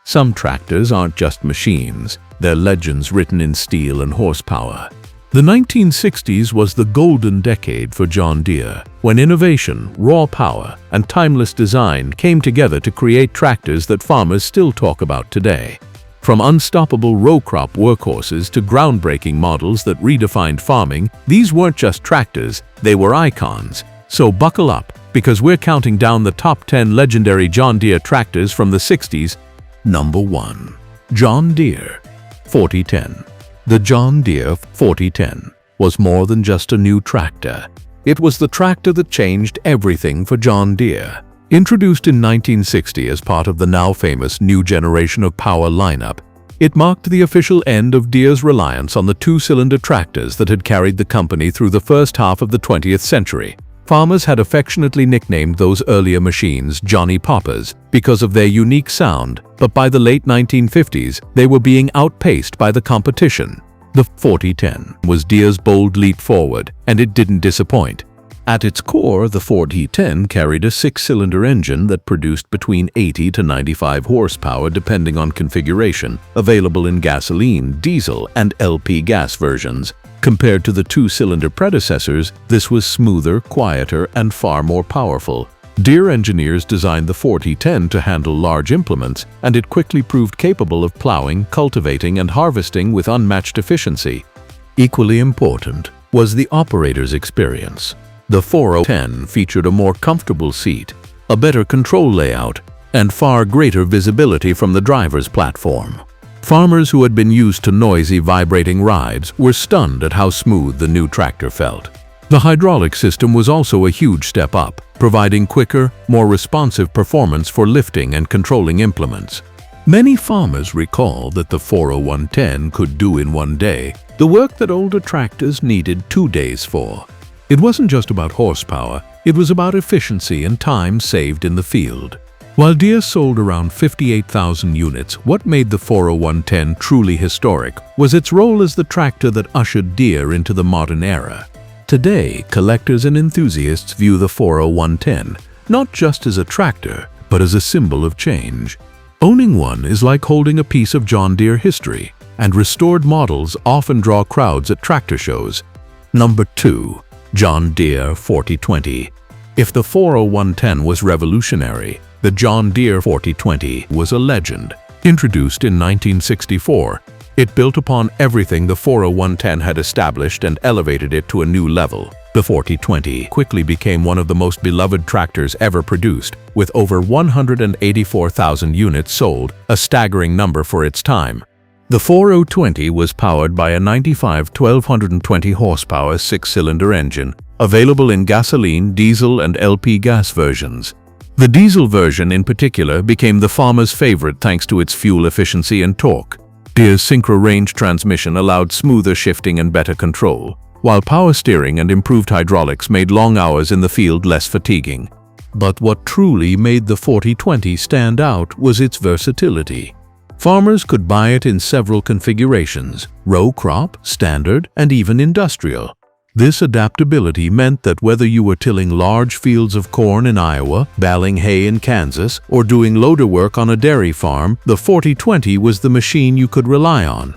Some tractors aren't just machines, they're legends written in steel and horsepower. The 1960s was the golden decade for John Deere, when innovation, raw power, and timeless design came together to create tractors that farmers still talk about today. From unstoppable row crop workhorses to groundbreaking models that redefined farming, these weren't just tractors, they were icons. So buckle up, because we're counting down the top 10 legendary John Deere tractors from the 60s. Number 1. John Deere 4010. The John Deere 4010 was more than just a new tractor. It was the tractor that changed everything for John Deere. Introduced in 1960 as part of the now famous new generation of power lineup, it marked the official end of Deere's reliance on the two-cylinder tractors that had carried the company through the first half of the 20th century. Farmers had affectionately nicknamed those earlier machines Johnny Poppers because of their unique sound, but by the late 1950s, they were being outpaced by the competition. The 4010 was Deere's bold leap forward, and it didn't disappoint. At its core, the 4010 carried a six-cylinder engine that produced between 80 to 95 horsepower depending on configuration, available in gasoline, diesel, and LP gas versions. Compared to the two-cylinder predecessors, this was smoother, quieter, and far more powerful. Deere engineers designed the 4010 to handle large implements, and it quickly proved capable of plowing, cultivating, and harvesting with unmatched efficiency. Equally important was the operator's experience. The 4010 featured a more comfortable seat, a better control layout, and far greater visibility from the driver's platform. Farmers who had been used to noisy, vibrating rides were stunned at how smooth the new tractor felt. The hydraulic system was also a huge step up, providing quicker, more responsive performance for lifting and controlling implements. Many farmers recall that the 4010 could do in one day the work that older tractors needed 2 days for. It wasn't just about horsepower, it was about efficiency and time saved in the field. While Deere sold around 58,000 units, what made the 4010 truly historic was its role as the tractor that ushered Deere into the modern era. Today, collectors and enthusiasts view the 4010 not just as a tractor, but as a symbol of change. Owning one is like holding a piece of John Deere history, and restored models often draw crowds at tractor shows. Number 2. John Deere 4020. If the 4010 was revolutionary, the John Deere 4020 was a legend. Introduced in 1964, it built upon everything the 4010 had established and elevated it to a new level. The 4020 quickly became one of the most beloved tractors ever produced, with over 184,000 units sold, a staggering number for its time. The 4020 was powered by a 95 1220 horsepower six-cylinder engine, available in gasoline, diesel, and LP gas versions. The diesel version in particular became the farmer's favorite thanks to its fuel efficiency and torque. Deere's synchro-range transmission allowed smoother shifting and better control, while power steering and improved hydraulics made long hours in the field less fatiguing. But what truly made the 4020 stand out was its versatility. Farmers could buy it in several configurations: row crop, standard, and even industrial. This adaptability meant that whether you were tilling large fields of corn in Iowa, baling hay in Kansas, or doing loader work on a dairy farm, the 4020 was the machine you could rely on.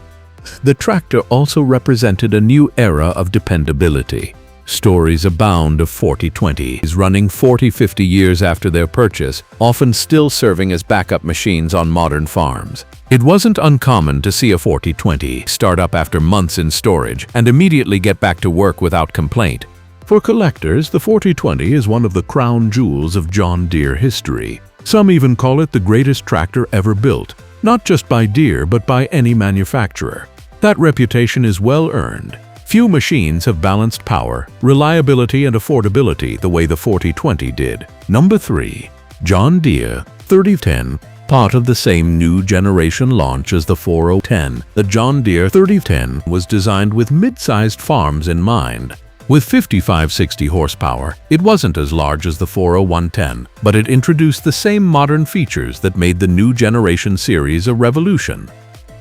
The tractor also represented a new era of dependability. Stories abound of 4020s running 40-50 years after their purchase, often still serving as backup machines on modern farms. It wasn't uncommon to see a 4020 start up after months in storage and immediately get back to work without complaint. For collectors, the 4020 is one of the crown jewels of John Deere history. Some even call it the greatest tractor ever built, not just by Deere but by any manufacturer. That reputation is well earned. Few machines have balanced power, reliability, and affordability the way the 4020 did. Number 3. John Deere 3010. Part of the same new generation launch as the 4010, the John Deere 3010 was designed with mid-sized farms in mind. With 55-60 horsepower, it wasn't as large as the 4010, but it introduced the same modern features that made the new generation series a revolution.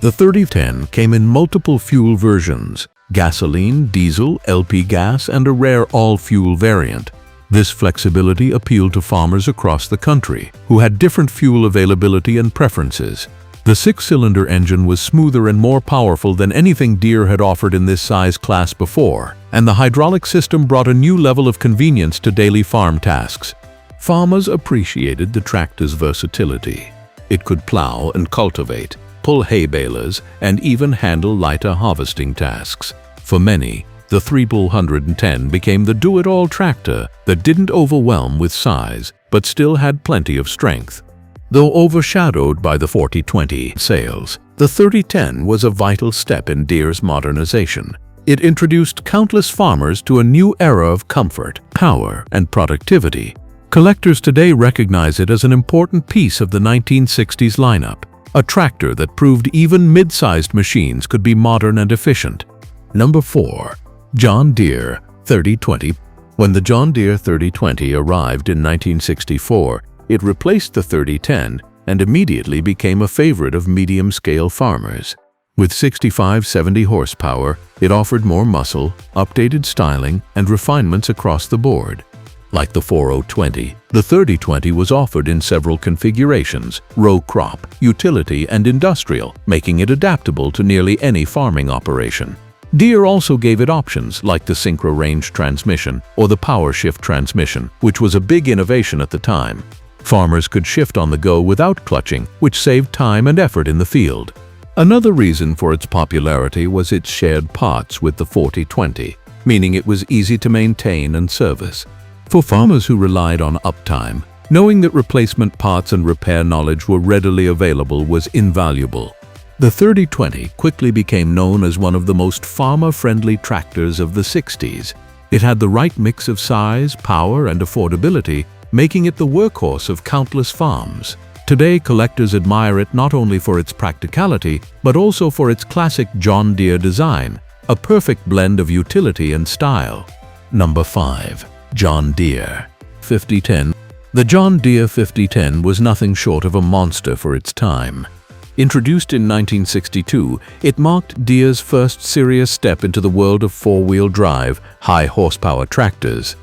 The 3010 came in multiple fuel versions: gasoline, diesel, LP gas, and a rare all-fuel variant. This flexibility appealed to farmers across the country who had different fuel availability and preferences. The six-cylinder engine was smoother and more powerful than anything Deere had offered in this size class before, and the hydraulic system brought a new level of convenience to daily farm tasks. Farmers appreciated the tractor's versatility. It could plow and cultivate, pull hay balers, and even handle lighter harvesting tasks. For many, the 3-Bull110 became the do-it-all tractor that didn't overwhelm with size, but still had plenty of strength. Though overshadowed by the 4020 sales, the 3010 was a vital step in Deere's modernization. It introduced countless farmers to a new era of comfort, power, and productivity. Collectors today recognize it as an important piece of the 1960s lineup, a tractor that proved even mid-sized machines could be modern and efficient. Number 4. John Deere 3020. When the John Deere 3020 arrived in 1964, it replaced the 3010 and immediately became a favorite of medium-scale farmers. With 65-70 horsepower, it offered more muscle, updated styling, and refinements across the board. Like the 4020, the 3020 was offered in several configurations: row crop, utility, and industrial, making it adaptable to nearly any farming operation. Deere also gave it options like the synchro-range transmission or the power shift transmission, which was a big innovation at the time. Farmers could shift on the go without clutching, which saved time and effort in the field. Another reason for its popularity was its shared parts with the 4020, meaning it was easy to maintain and service. For farmers who relied on uptime, knowing that replacement parts and repair knowledge were readily available was invaluable. The 3020 quickly became known as one of the most farmer-friendly tractors of the 60s. It had the right mix of size, power, and affordability, making it the workhorse of countless farms. Today, collectors admire it not only for its practicality, but also for its classic John Deere design, a perfect blend of utility and style. Number 5. John Deere 5010. The John Deere 5010 was nothing short of a monster for its time. Introduced in 1962, it marked Deere's first serious step into the world of four-wheel drive, high-horsepower tractors.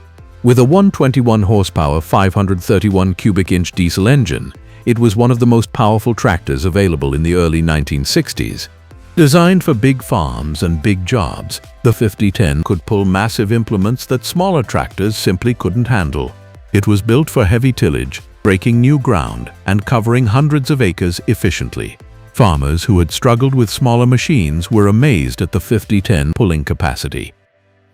With a 121 horsepower, 531 cubic inch diesel engine, it was one of the most powerful tractors available in the early 1960s. Designed for big farms and big jobs, the 5010 could pull massive implements that smaller tractors simply couldn't handle. It was built for heavy tillage, breaking new ground, and covering hundreds of acres efficiently. Farmers who had struggled with smaller machines were amazed at the 5010 pulling capacity.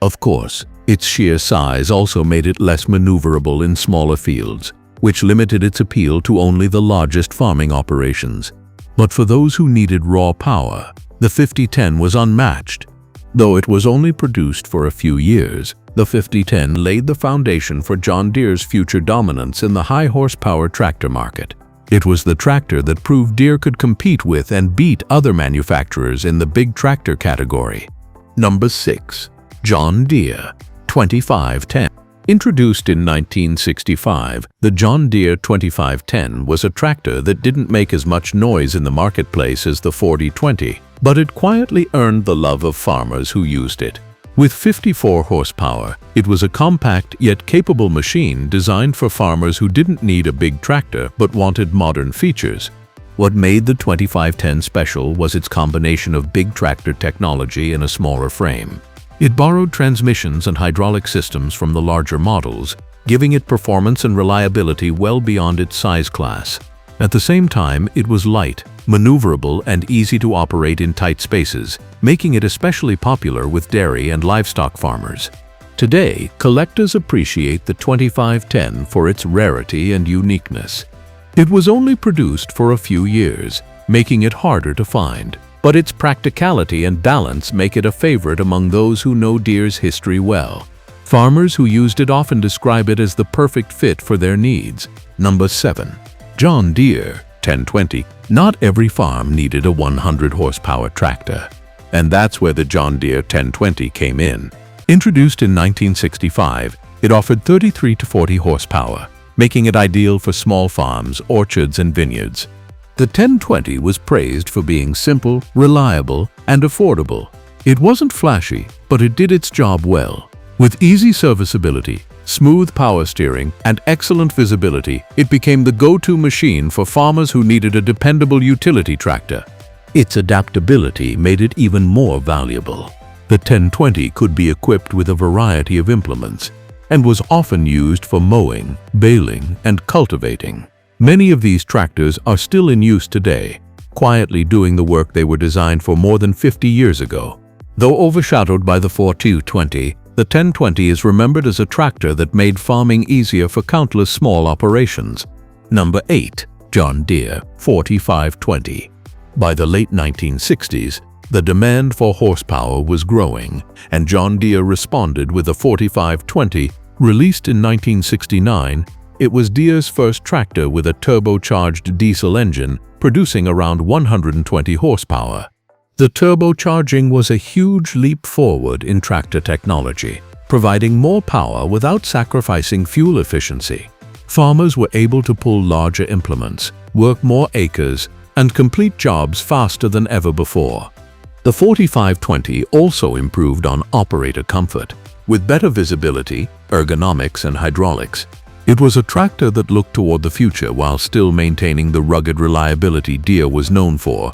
Of course, its sheer size also made it less maneuverable in smaller fields, which limited its appeal to only the largest farming operations. But for those who needed raw power, the 5010 was unmatched. Though it was only produced for a few years, the 5010 laid the foundation for John Deere's future dominance in the high-horsepower tractor market. It was the tractor that proved Deere could compete with and beat other manufacturers in the big tractor category. Number 6. John Deere 2510. Introduced in 1965, the John Deere 2510 was a tractor that didn't make as much noise in the marketplace as the 4020, but it quietly earned the love of farmers who used it. With 54 horsepower, it was a compact yet capable machine designed for farmers who didn't need a big tractor but wanted modern features. What made the 2510 special was its combination of big tractor technology in a smaller frame. It borrowed transmissions and hydraulic systems from the larger models, giving it performance and reliability well beyond its size class. At the same time, it was light, maneuverable, and easy to operate in tight spaces, making it especially popular with dairy and livestock farmers. Today, collectors appreciate the 2510 for its rarity and uniqueness. It was only produced for a few years, making it harder to find. But its practicality and balance make it a favorite among those who know Deere's history well. Farmers who used it often describe it as the perfect fit for their needs. Number 7. John Deere 1020. Not every farm needed a 100 horsepower tractor. And that's where the John Deere 1020 came in. Introduced in 1965, it offered 33 to 40 horsepower, making it ideal for small farms, orchards, and vineyards. The 1020 was praised for being simple, reliable, and affordable. It wasn't flashy, but it did its job well. With easy serviceability, smooth power steering, and excellent visibility, it became the go-to machine for farmers who needed a dependable utility tractor. Its adaptability made it even more valuable. The 1020 could be equipped with a variety of implements and was often used for mowing, baling, and cultivating. Many of these tractors are still in use today, quietly doing the work they were designed for more than 50 years ago. Though overshadowed by the 4220, the 1020 is remembered as a tractor that made farming easier for countless small operations. Number 8. John Deere 4520. By the late 1960s, the demand for horsepower was growing, and John Deere responded with the 4520. Released in 1969, it was Deere's first tractor with a turbocharged diesel engine, producing around 120 horsepower. The turbocharging was a huge leap forward in tractor technology, providing more power without sacrificing fuel efficiency. Farmers were able to pull larger implements, work more acres, and complete jobs faster than ever before. The 4520 also improved on operator comfort, with better visibility, ergonomics, and hydraulics. It was a tractor that looked toward the future while still maintaining the rugged reliability Deere was known for.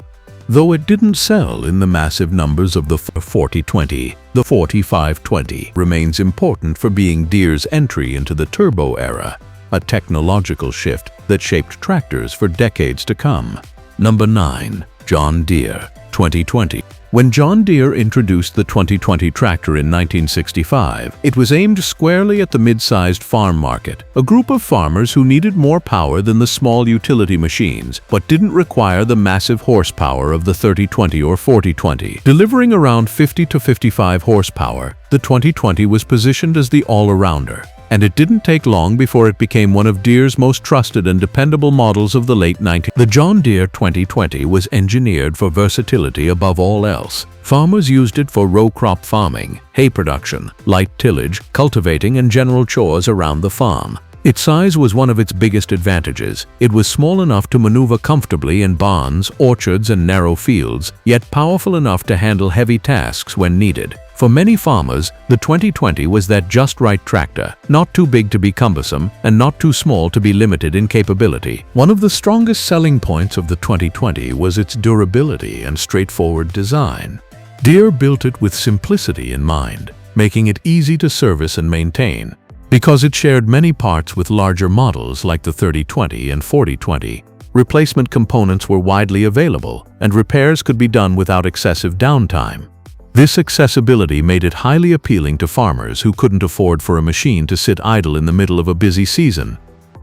Though it didn't sell in the massive numbers of the 4020, the 4520 remains important for being Deere's entry into the turbo era, a technological shift that shaped tractors for decades to come. Number 9. John Deere 2020. When John Deere introduced the 2020 tractor in 1965, it was aimed squarely at the mid-sized farm market, a group of farmers who needed more power than the small utility machines, but didn't require the massive horsepower of the 3020 or 4020. Delivering around 50 to 55 horsepower, the 2020 was positioned as the all-arounder, and it didn't take long before it became one of Deere's most trusted and dependable models of the late 1990s. The John Deere 2020 was engineered for versatility above all else. Farmers used it for row crop farming, hay production, light tillage, cultivating, and general chores around the farm. Its size was one of its biggest advantages. It was small enough to maneuver comfortably in barns, orchards, and narrow fields, yet powerful enough to handle heavy tasks when needed. For many farmers, the 2020 was that just right tractor, not too big to be cumbersome and not too small to be limited in capability. One of the strongest selling points of the 2020 was its durability and straightforward design. Deere built it with simplicity in mind, making it easy to service and maintain. Because it shared many parts with larger models like the 3020 and 4020, replacement components were widely available, and repairs could be done without excessive downtime. This accessibility made it highly appealing to farmers who couldn't afford for a machine to sit idle in the middle of a busy season.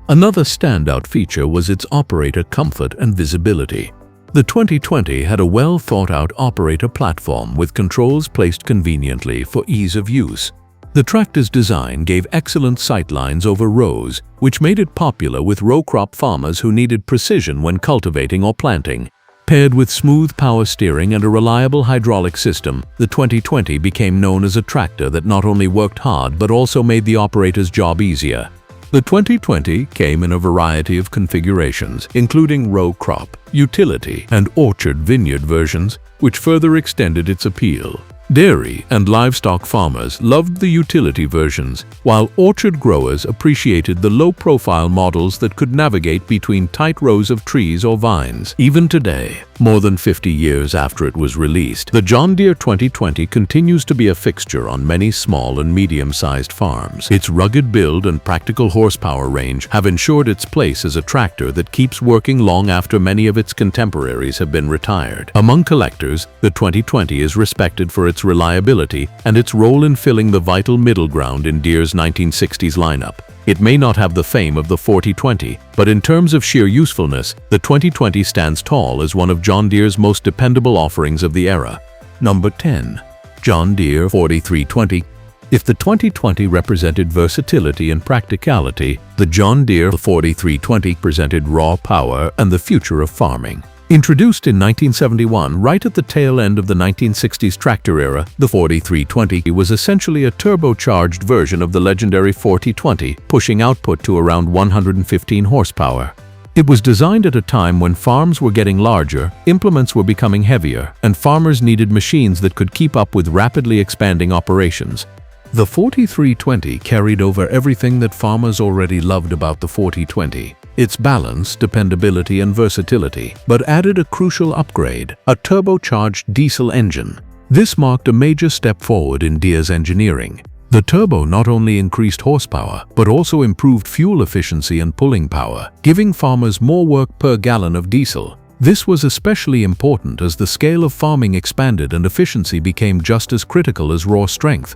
Another standout feature was its operator comfort and visibility. The 2020 had a well-thought-out operator platform with controls placed conveniently for ease of use. The tractor's design gave excellent sight lines over rows, which made it popular with row crop farmers who needed precision when cultivating or planting. Paired with smooth power steering and a reliable hydraulic system, the 2020 became known as a tractor that not only worked hard but also made the operator's job easier. The 2020 came in a variety of configurations, including row crop, utility, and orchard vineyard versions, which further extended its appeal. Dairy and livestock farmers loved the utility versions, while orchard growers appreciated the low-profile models that could navigate between tight rows of trees or vines. Even today, more than 50 years after it was released, the John Deere 2020 continues to be a fixture on many small and medium-sized farms. Its rugged build and practical horsepower range have ensured its place as a tractor that keeps working long after many of its contemporaries have been retired. Among collectors, the 2020 is respected for its reliability and its role in filling the vital middle ground in Deere's 1960s lineup. It may not have the fame of the 4020, but in terms of sheer usefulness, the 2020 stands tall as one of John Deere's most dependable offerings of the era. Number 10. John Deere 4320. If the 2020 represented versatility and practicality, the John Deere 4320 presented raw power and the future of farming. Introduced in 1971, right at the tail end of the 1960s tractor era, the 4320 was essentially a turbocharged version of the legendary 4020, pushing output to around 115 horsepower. It was designed at a time when farms were getting larger, implements were becoming heavier, and farmers needed machines that could keep up with rapidly expanding operations. The 4320 carried over everything that farmers already loved about the 4020. Its balance, dependability, and versatility, but added a crucial upgrade, a turbocharged diesel engine. This marked a major step forward in Deere's engineering. The turbo not only increased horsepower, but also improved fuel efficiency and pulling power, giving farmers more work per gallon of diesel. This was especially important as the scale of farming expanded and efficiency became just as critical as raw strength.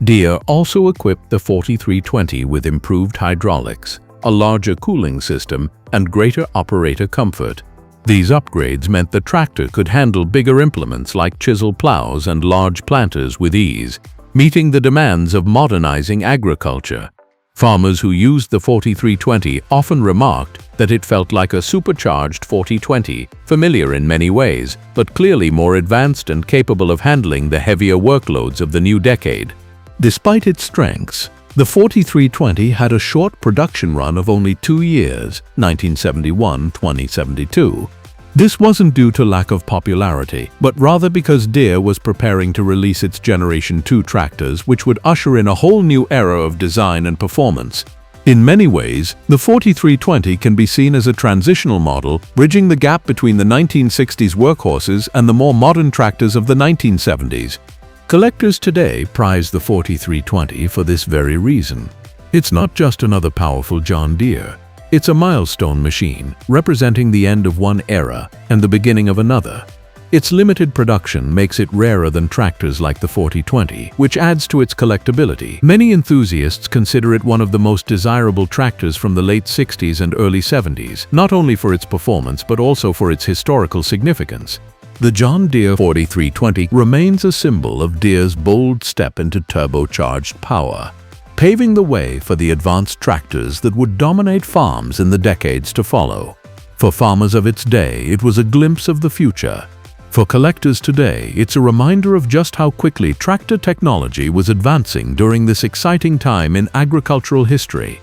Deere also equipped the 4320 with improved hydraulics, a larger cooling system, and greater operator comfort. These upgrades meant the tractor could handle bigger implements like chisel plows and large planters with ease, meeting the demands of modernizing agriculture. Farmers who used the 4320 often remarked that it felt like a supercharged 4020, familiar in many ways, but clearly more advanced and capable of handling the heavier workloads of the new decade. Despite its strengths, the 4320 had a short production run of only 2 years, 1971-2072. This wasn't due to lack of popularity, but rather because Deere was preparing to release its Generation 2 tractors, which would usher in a whole new era of design and performance. In many ways, the 4320 can be seen as a transitional model, bridging the gap between the 1960s workhorses and the more modern tractors of the 1970s. Collectors today prize the 4320 for this very reason. It's not just another powerful John Deere. It's a milestone machine, representing the end of one era and the beginning of another. Its limited production makes it rarer than tractors like the 4020, which adds to its collectability. Many enthusiasts consider it one of the most desirable tractors from the late 60s and early 70s, not only for its performance but also for its historical significance. The John Deere 4320 remains a symbol of Deere's bold step into turbocharged power, paving the way for the advanced tractors that would dominate farms in the decades to follow. For farmers of its day, it was a glimpse of the future. For collectors today, it's a reminder of just how quickly tractor technology was advancing during this exciting time in agricultural history.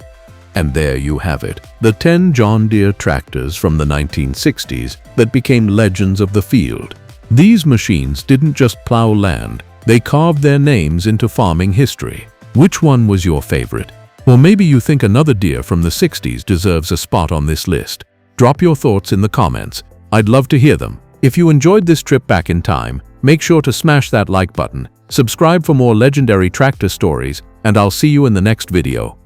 And there you have it, the 10 John Deere tractors from the 1960s that became legends of the field. These machines didn't just plow land, they carved their names into farming history. Which one was your favorite? Or maybe you think another Deere from the 60s deserves a spot on this list. Drop your thoughts in the comments. I'd love to hear them. If you enjoyed this trip back in time, make sure to smash that like button, subscribe for more legendary tractor stories, and I'll see you in the next video.